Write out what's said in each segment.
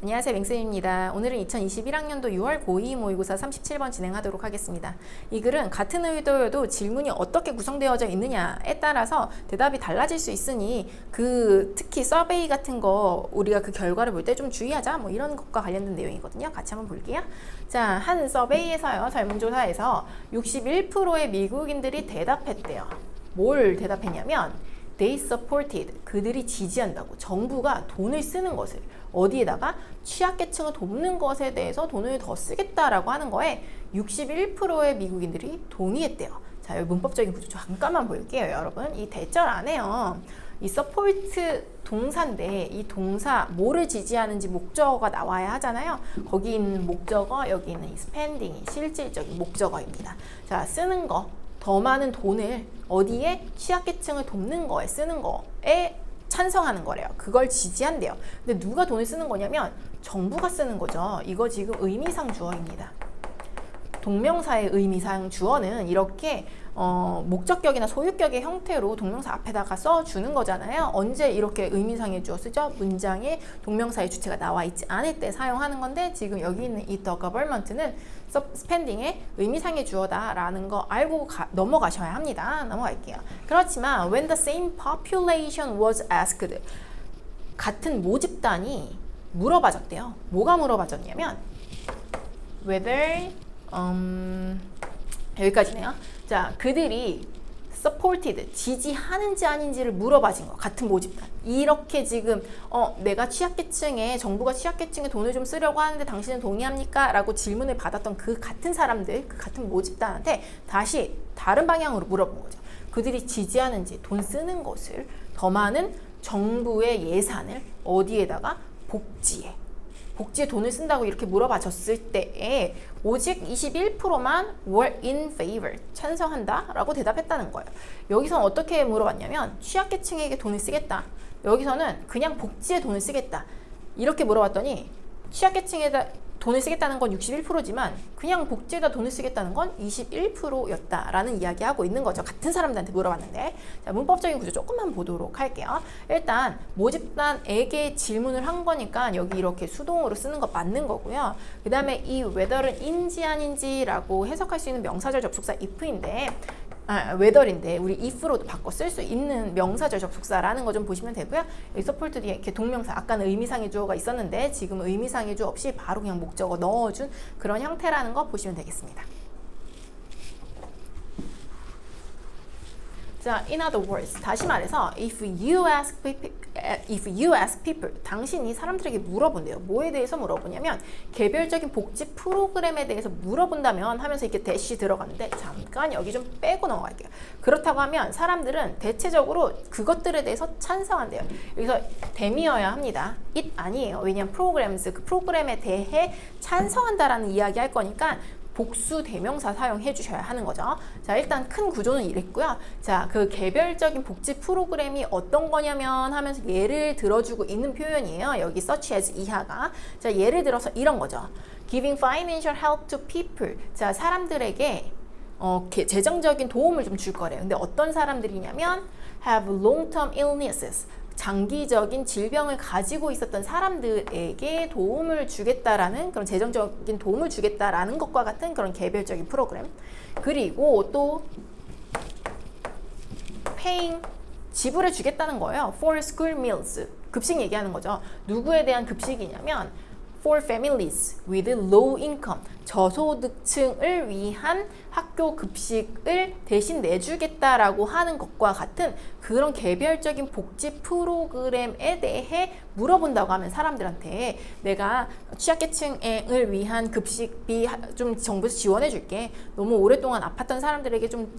안녕하세요, 맹쌤입니다. 오늘은 2021학년도 6월 고2 모의고사 37번 진행하도록 하겠습니다. 이 글은 같은 의도여도 질문이 어떻게 구성되어져 있느냐에 따라서 대답이 달라질 수 있으니 특히 서베이 같은 거 우리가 그 결과를 볼 때 좀 주의하자 뭐 이런 것과 관련된 내용이거든요. 같이 한번 볼게요. 자, 한 서베이에서요, 설문조사에서 61%의 미국인들이 대답했대요. 뭘 대답했냐면 They supported, 그들이 지지한다고 정부가 돈을 쓰는 것을 어디에다가 취약계층을 돕는 것에 대해서 돈을 더 쓰겠다라고 하는 거에 61%의 미국인들이 동의했대요. 자, 여기 문법적인 구조 잠깐만 볼게요, 여러분. 이 대절 안에요. 이 support 동사인데 이 동사 뭐를 지지하는지 목적어가 나와야 하잖아요. 거기 있는 목적어, 여기 있는 이 spending이 실질적인 목적어입니다. 자, 쓰는 거. 더 많은 돈을 어디에 취약계층을 돕는 거에 쓰는 거에 찬성하는 거래요. 그걸 지지한대요. 근데 누가 돈을 쓰는 거냐면 정부가 쓰는 거죠. 이거 지금 의미상 주어입니다. 동명사의 의미상 주어는 이렇게 목적격이나 소유격의 형태로 동명사 앞에다가 써주는 거잖아요. 언제 이렇게 의미상의 주어 쓰죠? 문장에 동명사의 주체가 나와 있지 않을 때 사용하는 건데 지금 여기 있는 이 the government는 spending의 의미상의 주어다라는 거 알고 넘어가셔야 합니다. 넘어갈게요. 그렇지만 when the same population was asked, 같은 모집단이 물어봐줬대요. 뭐가 물어봐줬냐면 whether 여기까지네요. 자, 그들이 supported, 지지하는지 아닌지를 물어봐준 거. 같은 모집단. 이렇게 지금 내가 취약계층에, 정부가 취약계층에 돈을 좀 쓰려고 하는데 당신은 동의합니까? 라고 질문을 받았던 그 같은 사람들, 그 같은 모집단한테 다시 다른 방향으로 물어본 거죠. 그들이 지지하는지, 돈 쓰는 것을, 더 많은 정부의 예산을 어디에다가? 복지에 돈을 쓴다고 이렇게 물어봐 줬을 때에 오직 21%만 were in favor, 찬성한다 라고 대답했다는 거예요. 여기서는 어떻게 물어봤냐면 취약계층에게 돈을 쓰겠다. 여기서는 그냥 복지에 돈을 쓰겠다. 이렇게 물어봤더니 취약계층에다 돈을 쓰겠다는 건 61%지만 그냥 복지에다 돈을 쓰겠다는 건 21%였다라는 이야기하고 있는 거죠. 같은 사람들한테 물어봤는데. 자, 문법적인 구조 조금만 보도록 할게요. 일단 모집단에게 질문을 한 거니까 여기 이렇게 수동으로 쓰는 거 맞는 거고요. 그 다음에 이 whether는 인지 아닌지라고 해석할 수 있는 명사절 접속사 if인데 whether인데 우리 if로도 바꿔 쓸 수 있는 명사절 접속사라는 거 좀 보시면 되고요. 여기 support 뒤에 이렇게 동명사, 아까는 의미상의 주어가 있었는데 지금 의미상의 주어 없이 바로 그냥 목적어 넣어준 그런 형태라는 거 보시면 되겠습니다. 자, in other words, 다시 말해서 if you ask people, 당신이 사람들에게 물어본대요. 뭐에 대해서 물어보냐면 개별적인 복지 프로그램에 대해서 물어본다면 하면서 이렇게 대시 들어갔는데 잠깐 여기 좀 빼고 넘어갈게요. 그렇다고 하면 사람들은 대체적으로 그것들에 대해서 찬성한대요. 여기서 댐이어야 합니다. it 아니에요. 왜냐하면 programs, 그 프로그램에 대해 찬성한다라는 이야기 할 거니까 복수 대명사 사용해 주셔야 하는 거죠. 자, 일단 큰 구조는 이랬고요. 자, 그 개별적인 복지 프로그램이 어떤 거냐면 하면서 예를 들어주고 있는 표현이에요. 여기 such as 이하가. 자, 예를 들어서 이런 거죠. Giving financial help to people. 자, 사람들에게 재정적인 도움을 좀 줄 거래요. 근데 어떤 사람들이냐면 have long-term illnesses. 장기적인 질병을 가지고 있었던 사람들에게 도움을 주겠다라는 그런 재정적인 도움을 주겠다라는 것과 같은 그런 개별적인 프로그램. 그리고 또 paying, 지불해 주겠다는 거예요. for school meals, 급식 얘기하는 거죠. 누구에 대한 급식이냐면 for families with low income, 저소득층을 위한 학교 급식을 대신 내주겠다라고 하는 것과 같은 그런 개별적인 복지 프로그램에 대해 물어본다고 하면 사람들한테 내가 취약계층을 위한 급식비 좀 정부에서 지원해 줄게. 너무 오랫동안 아팠던 사람들에게 좀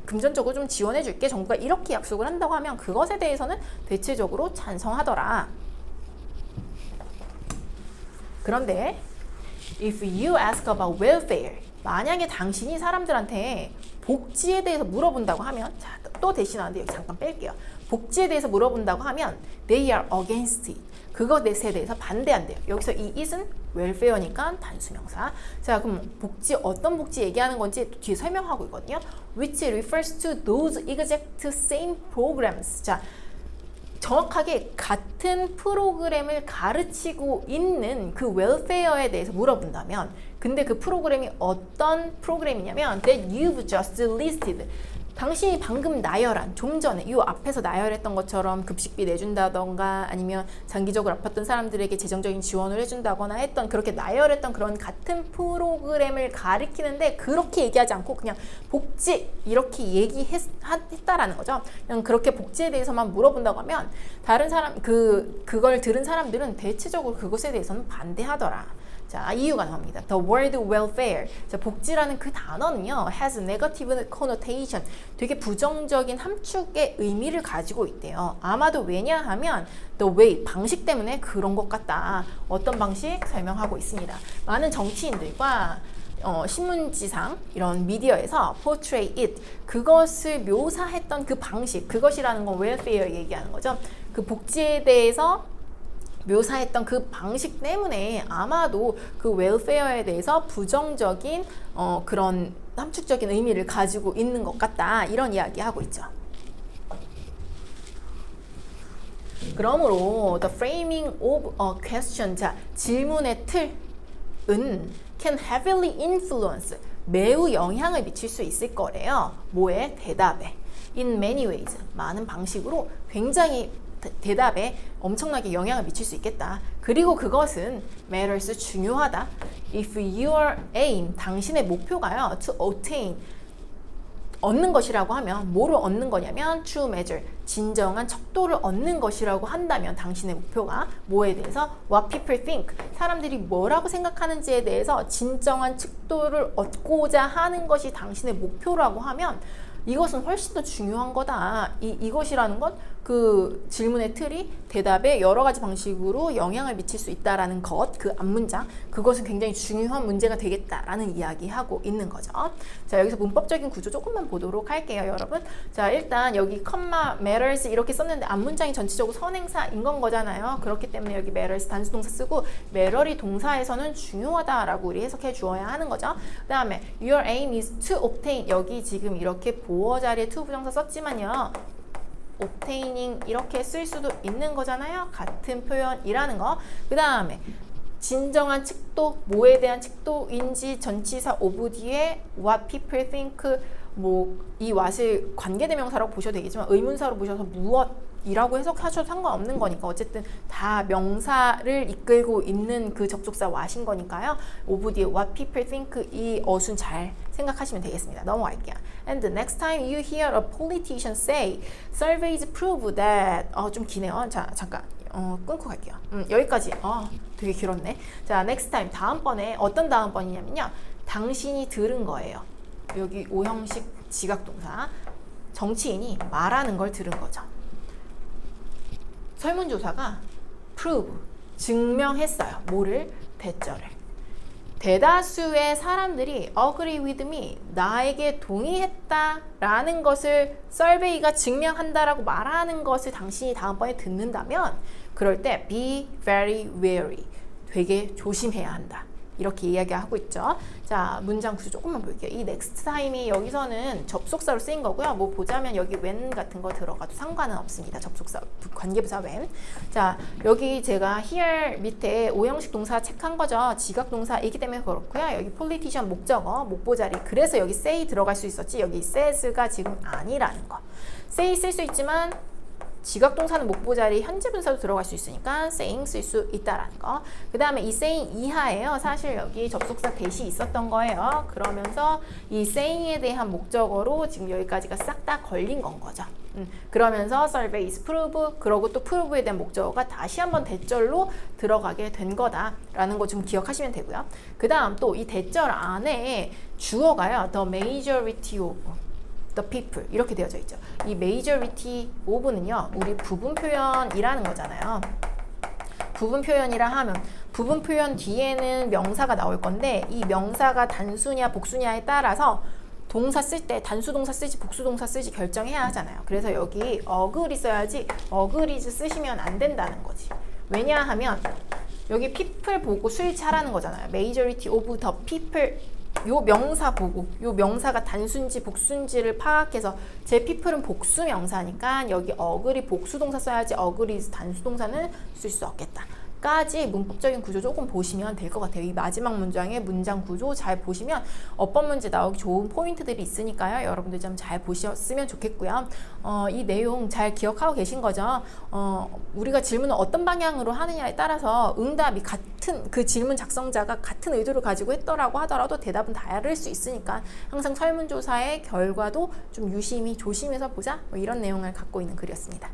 금전적으로 좀 지원해 줄게. 정부가 이렇게 약속을 한다고 하면 그것에 대해서는 대체적으로 찬성하더라. 그런데 if you ask about welfare, 만약에 당신이 사람들한테 복지에 대해서 물어본다고 하면, 자, 또 대신하는데 여기 잠깐 뺄게요. 복지에 대해서 물어본다고 하면 they are against it, 그것에 대해서 반대한대요. 여기서 이 it은 welfare니까 단수명사. 자, 그럼 복지, 어떤 복지 얘기하는 건지 뒤에 설명하고 있거든요. which refers to those exact same programs. 자, 정확하게 같은 프로그램을 가르치고 있는 그 웰페어에 대해서 물어본다면, 근데 그 프로그램이 어떤 프로그램이냐면 that you've just listed. 당신이 방금 나열한, 좀 전에 이 앞에서 나열했던 것처럼 급식비 내준다던가 아니면 장기적으로 아팠던 사람들에게 재정적인 지원을 해준다거나 했던, 그렇게 나열했던 그런 같은 프로그램을 가리키는데 그렇게 얘기하지 않고 그냥 복지 이렇게 얘기했다라는 거죠. 그냥 그렇게 복지에 대해서만 물어본다고 하면 다른 사람, 그걸 들은 사람들은 대체적으로 그것에 대해서는 반대하더라. 자, 이유가 나옵니다. The word welfare. 자, 복지라는 그 단어는요, has negative connotation. 되게 부정적인 함축의 의미를 가지고 있대요. 아마도 왜냐하면 the way, 방식 때문에 그런 것 같다. 어떤 방식? 설명하고 있습니다. 많은 정치인들과 신문지상 이런 미디어에서 portray it, 그것을 묘사했던 그 방식, 그것이라는 건 welfare 얘기하는 거죠. 그 복지에 대해서 묘사했던 그 방식 때문에 아마도 그 웰페어에 대해서 부정적인 그런 함축적인 의미를 가지고 있는 것 같다, 이런 이야기하고 있죠. 그러므로 the framing of a question, 자, 질문의 틀은 can heavily influence, 매우 영향을 미칠 수 있을 거래요. 뭐에? 대답에. in many ways, 많은 방식으로 굉장히 대답에 엄청나게 영향을 미칠 수 있겠다. 그리고 그것은 matters, 중요하다. If your aim, 당신의 목표가요, to attain, 얻는 것이라고 하면 뭐를 얻는 거냐면 true measure, 진정한 척도를 얻는 것이라고 한다면 당신의 목표가 뭐에 대해서 what people think, 사람들이 뭐라고 생각하는지에 대해서 진정한 척도를 얻고자 하는 것이 당신의 목표라고 하면 이것은 훨씬 더 중요한 거다. 이것이라는 건 그 질문의 틀이 대답에 여러 가지 방식으로 영향을 미칠 수 있다라는 것, 그 앞문장, 그것은 굉장히 중요한 문제가 되겠다라는 이야기하고 있는 거죠. 자, 여기서 문법적인 구조 조금만 보도록 할게요, 여러분. 자, 일단 여기 컴마 matters 이렇게 썼는데 앞문장이 전체적으로 선행사인 건 거잖아요. 그렇기 때문에 여기 matters 단수동사 쓰고 matter이 동사에서는 중요하다라고 우리 해석해 주어야 하는 거죠. 그 다음에 your aim is to obtain, 여기 지금 이렇게 보어 자리에 to 부정사 썼지만요, obtaining 이렇게 쓸 수도 있는 거잖아요. 같은 표현이라는 거. 그 다음에 진정한 측도, 뭐에 대한 측도인지 전치사 of 뒤에 what people think, 뭐 이 what을 관계대명사라고 보셔도 되겠지만 의문사로 보셔서 무엇이라고 해석하셔도 상관없는 거니까 어쨌든 다 명사를 이끌고 있는 그 접속사 what인 거니까요. of 뒤에 what people think, 이 어순 잘 생각하시면 되겠습니다. 넘어갈게요. And the next time you hear a politician say, surveys prove that, 좀 기네요. 자, 잠깐. 끊고 갈게요. 여기까지. 되게 길었네. 자, next time, 다음번에 어떤 다음번이냐면요, 당신이 들은 거예요. 여기 오형식 지각동사. 정치인이 말하는 걸 들은 거죠. 설문조사가 prove, 증명했어요. 뭐를? 대절을. 대다수의 사람들이 agree with me, 나에게 동의했다라는 것을 survey가 증명한다라고 말하는 것을 당신이 다음번에 듣는다면 그럴 때 be very wary, 되게 조심해야 한다. 이렇게 이야기하고 있죠. 자, 문장 구조 조금만 볼게요. 이 next time이 여기서는 접속사로 쓰인 거고요. 뭐 보자면 여기 when 같은 거 들어가도 상관은 없습니다. 접속사, 관계부사 when. 자, 여기 제가 here 밑에 오형식 동사 체크한 거죠. 지각 동사이기 때문에 그렇고요. 여기 politician 목적어, 목보자리. 그래서 여기 say 들어갈 수 있었지. 여기 says가 지금 아니라는 거. say 쓸 수 있지만 지각동사는 목보자리 현재 분사도 들어갈 수 있으니까 saying 쓸 수 있다라는 거. 그 다음에 이 saying 이하에요. 사실 여기 접속사 대시 있었던 거예요. 그러면서 이 saying에 대한 목적어로 지금 여기까지가 싹 다 걸린 건 거죠. 그러면서 surveys prove, 그러고 또 prove에 대한 목적어가 다시 한번 대절로 들어가게 된 거다라는 거 좀 기억하시면 되고요. 그 다음 또 이 대절 안에 주어가요, the majority of the people 이렇게 되어져 있죠. 이 majority of는요, 우리 부분 표현이라는 거잖아요. 부분 표현이라 하면 부분 표현 뒤에는 명사가 나올 건데 이 명사가 단수냐 복수냐에 따라서 동사 쓸 때 단수 동사 쓰지 복수 동사 쓰지 결정해야 하잖아요. 그래서 여기 agree 써야지 agrees 쓰시면 안 된다는 거지. 왜냐하면 여기 people 보고 수일치 하라는 거잖아요. majority of the people 요 명사 보고 요 명사가 단수인지 복수인지를 파악해서 제 피플은 복수 명사니까 여기 어글이 복수동사 써야지 어글이 단수동사는 쓸 수 없겠다. 까지 문법적인 구조 조금 보시면 될 것 같아요. 이 마지막 문장의 문장 구조 잘 보시면 어법 문제 나오기 좋은 포인트들이 있으니까요. 여러분들 좀 잘 보셨으면 좋겠고요. 이 내용 잘 기억하고 계신 거죠? 우리가 질문을 어떤 방향으로 하느냐에 따라서 응답이 같은 그 질문 작성자가 같은 의도를 가지고 했더라고 하더라도 대답은 다를 수 있으니까 항상 설문조사의 결과도 좀 유심히 조심해서 보자. 뭐 이런 내용을 갖고 있는 글이었습니다.